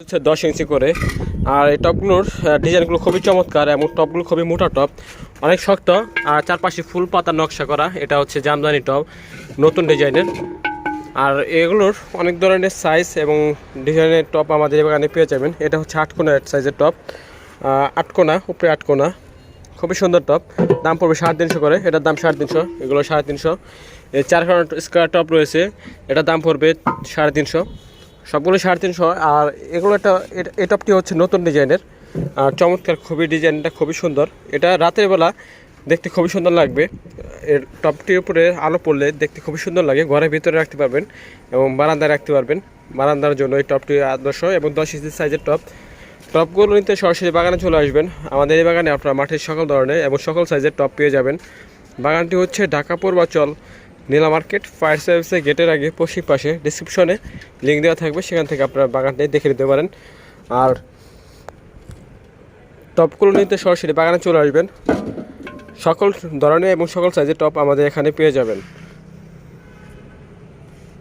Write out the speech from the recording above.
হচ্ছে 10 ইঞ্চি করে। আর এই টপগুলোর ডিজাইনগুলো খুবই চমৎকার এবং টপগুলো খুবই মোটা টপ, অনেক শক্ত। আর চারপাশে ফুল পাতার নকশা করা, এটা হচ্ছে জামদানি টপ, নতুন ডিজাইনের। আর এগুলোর অনেক ধরনের সাইজ এবং ডিজাইনের টপ আমাদের এখানে পেয়ে যাবেন। এটা হচ্ছে 8 কোনা সাইজের টপ, 8 কোনা, উপরে 8 কোনা, খুবই সুন্দর টপ। দাম পড়বে 350 করে, এটার দাম 350, এগুলো 350। এই 4 কোনা স্কোয়ার টপ রয়েছে, এটার দাম পড়বে 350, সবগুলো 350। আর এগুলো এই টপটি হচ্ছে নতুন ডিজাইনের, আর চমৎকার, খুবই ডিজাইনটা খুবই সুন্দর। এটা রাতের বেলা দেখতে খুবই সুন্দর লাগবে। এর টপটির উপরে আলো পড়লে দেখতে খুবই সুন্দর লাগে। ঘরের ভিতরে রাখতে পারবেন এবং বারান্দায় রাখতে পারবেন। বারান্দার জন্য এই টপটি আদর্শ। এবং 10 ইঞ্চি সাইজের টপগুলো নিতে সরাসরি বাগানে চলে আসবেন। আমাদের এই বাগানে আপনারা মাঠের সকল ধরনের এবং সকল সাইজের টপ পেয়ে যাবেন। বাগানটি হচ্ছে ঢাকা পূর্বাচল নীলা মার্কেট ফায়ার সার্ভিসের গেটের আগে পশ্চিম পাশে। ডিসক্রিপশনে লিঙ্ক দেওয়া থাকবে, সেখান থেকে আপনারা বাগানটি দেখে নিতে পারেন। আর টপগুলো নিতে সরাসরি বাগানে চলে আসবেন। সকল ধরনের এবং সকল সাইজের টপ আমাদের এখানে পেয়ে যাবেন।